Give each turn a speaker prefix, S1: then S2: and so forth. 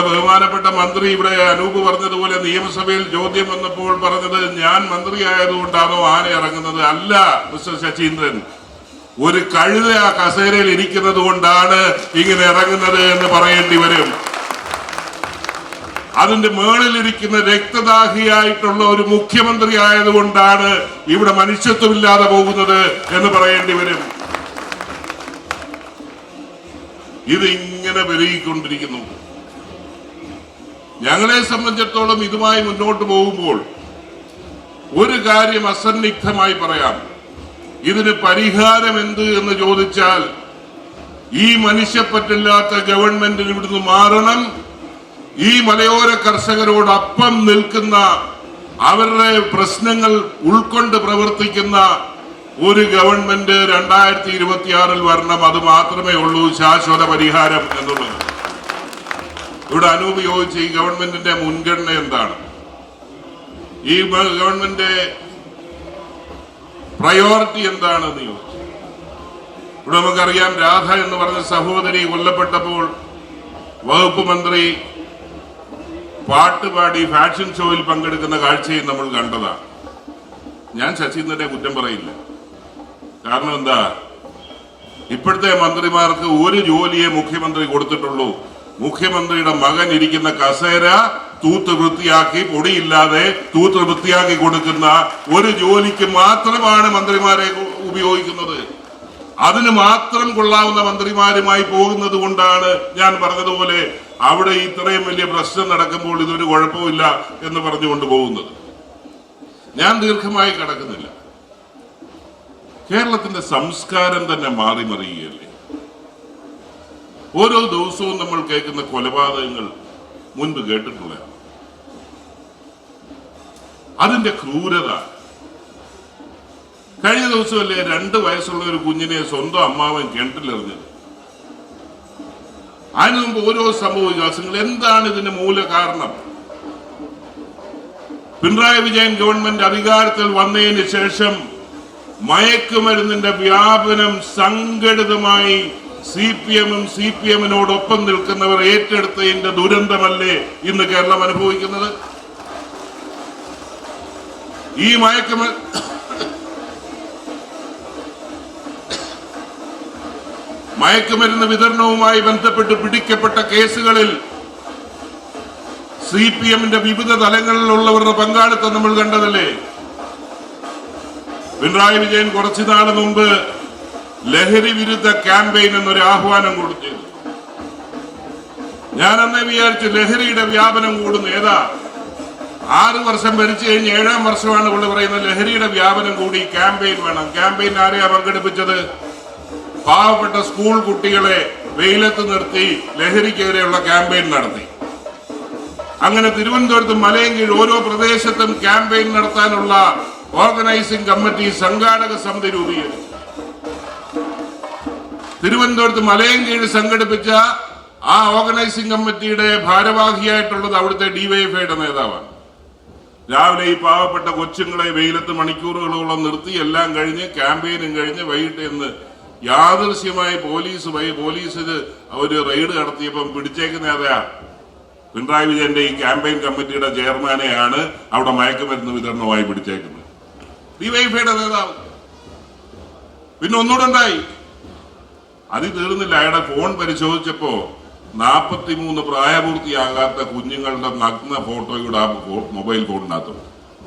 S1: ബഹുമാനപ്പെട്ട മന്ത്രി ഇവിടെ അനൂപ് പറഞ്ഞതുപോലെ നിയമസഭയിൽ ചോദ്യം വന്നപ്പോൾ പറഞ്ഞത് ഞാൻ മന്ത്രിയായതുകൊണ്ടാണോ ആന ഇറങ്ങുന്നത്? അല്ല മിസ്റ്റർ ശശീന്ദ്രൻ, ഒരു കഴുത ആ കസേരയിൽ ഇരിക്കുന്നത് കൊണ്ടാണ് ഇങ്ങനെ ഇറങ്ങുന്നത് എന്ന് പറയേണ്ടി വരും. അതിന്റെ മേളിലിരിക്കുന്ന രക്തദാഹിയായിട്ടുള്ള ഒരു മുഖ്യമന്ത്രി ആയതുകൊണ്ടാണ് ഇവിടെ മനുഷ്യത്വമില്ലാതെ പോകുന്നത് എന്ന് പറയേണ്ടി വരും. ഇത് ഇങ്ങനെ പെരുകിക്കൊണ്ടിരിക്കുന്നു. ഞങ്ങളെ സംബന്ധിച്ചിടത്തോളം ഇതുമായി മുന്നോട്ട് പോകുമ്പോൾ ഒരു കാര്യം അസന്നിഗ്ധമായി പറയാം. ഇതിന് പരിഹാരം എന്ത് എന്ന് ചോദിച്ചാൽ ഈ മനുഷ്യപ്പറ്റില്ലാത്ത ഗവൺമെന്റിന് ഇവിടുന്ന് മാറണം. ഈ മലയോര കർഷകരോടൊപ്പം നിൽക്കുന്ന, അവരുടെ പ്രശ്നങ്ങൾ ഉൾക്കൊണ്ട് പ്രവർത്തിക്കുന്ന ഒരു ഗവൺമെന്റ് 2026 വരണം. അത് മാത്രമേ ഉള്ളൂ ശാശ്വത പരിഹാരം എന്നുള്ളത്. ഇവിടെ അനൂപ് ചോദിച്ച ഈ ഗവൺമെന്റിന്റെ മുൻഗണന എന്താണ്? ഈ ഗവൺമെന്റ് പ്രയോറിറ്റി എന്താണെന്ന് ചോദിച്ചു. ഇവിടെ നമുക്കറിയാം, രാധ എന്ന് പറഞ്ഞ സഹോദരി കൊല്ലപ്പെട്ടപ്പോൾ വകുപ്പ് മന്ത്രി പാട്ടുപാടി ഫാഷൻ ഷോയിൽ പങ്കെടുക്കുന്ന കാഴ്ചയും നമ്മൾ കണ്ടതാണ്. ഞാൻ ശശീന്ദ്രനെ കുറ്റം പറയില്ല. കാരണം എന്താ, ഇപ്പോഴത്തെ മന്ത്രിമാർക്ക് ഒരു ജോലിയെ മുഖ്യമന്ത്രി കൊടുത്തിട്ടുള്ളൂ. മുഖ്യമന്ത്രിയുടെ മകൻ ഇരിക്കുന്ന കസേര തൂത്ത് വൃത്തിയാക്കി, പൊടിയില്ലാതെ തൂത്ത് വൃത്തിയാക്കി കൊടുക്കുന്ന ഒരു ജോലിക്ക് മാത്രമാണ് മന്ത്രിമാരെ ഉപയോഗിക്കുന്നത്. അതിന് മാത്രം കൊള്ളാവുന്ന മന്ത്രിമാരുമായി പോകുന്നത് കൊണ്ടാണ് ഞാൻ പറഞ്ഞതുപോലെ അവിടെ ഇത്രയും വലിയ പ്രശ്നം നടക്കുമ്പോൾ ഇതൊരു കുഴപ്പമില്ല എന്ന് പറഞ്ഞുകൊണ്ട് പോകുന്നത്. ഞാൻ ദീർഘമായി കടക്കുന്നില്ല. കേരളത്തിന്റെ സംസ്കാരം തന്നെ മാറി മറിയുകയല്ലേ. ഓരോ ദിവസവും നമ്മൾ കേൾക്കുന്ന കൊലപാതകങ്ങൾ മുൻപ് കേട്ടിട്ടുള്ളതാണ്. അതിന്റെ ക്രൂരത. കഴിഞ്ഞ ദിവസമല്ലേ 2 വയസ്സുള്ള ഒരു കുഞ്ഞിനെ സ്വന്തം അമ്മാവൻ കിണറ്റിലെറിഞ്ഞത്. അതിനു മുമ്പ് ഓരോ സംഭവ വികാസങ്ങൾ. എന്താണ് ഇതിന് മൂല കാരണം? പിണറായി വിജയൻ ഗവൺമെന്റ് അധികാരത്തിൽ വന്നതിന് ശേഷം മയക്കുമരുന്നിന്റെ വ്യാപനം സംഘടിതമായി CPM-നോടൊപ്പം നിൽക്കുന്നവർ ഏറ്റെടുത്തതിന്റെ ദുരന്തമല്ലേ ഇന്ന് കേരളം അനുഭവിക്കുന്നത്? ഈ മയക്കുമരുന്ന് വിതരണവുമായി ബന്ധപ്പെട്ട് പിടിക്കപ്പെട്ട കേസുകളിൽ CPM-ന്റെ വിവിധ തലങ്ങളിലുള്ളവരുടെ പങ്കാളിത്തം നമ്മൾ കണ്ടതല്ലേ? പിണറായി വിജയൻ കുറച്ചുനാൾ മുമ്പ് ലഹരി വിരുദ്ധ ക്യാമ്പയിൻ എന്നൊരു ആഹ്വാനം കൊടുത്തു. ഞാൻ അന്നേ വിചാരിച്ചു ലഹരിയുടെ വ്യാപനം കൂടുന്നു. ഏതാ 6 വർഷം ഭരിച്ചു കഴിഞ്ഞ് 7ാം വർഷമാണ് പുള്ളി പറയുന്നത് ലഹരിയുടെ വ്യാപനം കൂടി, ക്യാമ്പയിൻ വേണം. ക്യാമ്പയിൻ ആരെയാ പങ്കെടുപ്പിച്ചത്? പാവപ്പെട്ട സ്കൂൾ കുട്ടികളെ വെയിലത്ത് നിർത്തി ലഹരിക്കെതിരെയുള്ള ക്യാമ്പയിൻ നടത്തി. അങ്ങനെ തിരുവനന്തപുരത്ത് മലയങ്കീഴ് ഓരോ പ്രദേശത്തും ക്യാമ്പയിൻ നടത്താനുള്ള ഓർഗനൈസിംഗ് കമ്മിറ്റി, സംഘാടക സമിതി രൂപീകരിച്ചു. തിരുവനന്തപുരത്ത് മലയങ്കീഴ് സംഘടിപ്പിച്ച ആ ഓർഗനൈസിംഗ് കമ്മിറ്റിയുടെ ഭാരവാഹിയായിട്ടുള്ളത് അവിടുത്തെ ഡിവൈഎഫ്ഐയുടെ നേതാവാണ്. രാവിലെ ഈ പാവപ്പെട്ട കൊച്ചുങ്ങളെ വെയിലത്ത് മണിക്കൂറുകളോളം നിർത്തി എല്ലാം കഴിഞ്ഞ് ക്യാമ്പയിനും കഴിഞ്ഞ് വൈകിട്ട് എന്ന് യാദൃശ്യമായി പോലീസ് ഒരു റെയ്ഡ് നടത്തിയപ്പം പിടിച്ചേക്കുന്ന ഏതാ? പിണറായി വിജയന്റെ ഈ ക്യാമ്പയിൻ കമ്മിറ്റിയുടെ ചെയർമാനെയാണ് അവിടെ മയക്കുമരുന്ന് വിതരണവുമായി പിടിച്ചേക്കുന്നത്, ഡിവൈഎഫ്ഐയുടെ നേതാവ്. പിന്നെ ഒന്നുകൂടെ ഉണ്ടായി. അത് തീർന്നില്ല. അയാളുടെ ഫോൺ പരിശോധിച്ചപ്പോ 43 പ്രായപൂർത്തിയാകാത്ത കുഞ്ഞുങ്ങളുടെ നഗ്ന ഫോട്ടോയുടെ ആ മൊബൈൽ ഫോണിനകത്തുണ്ട്.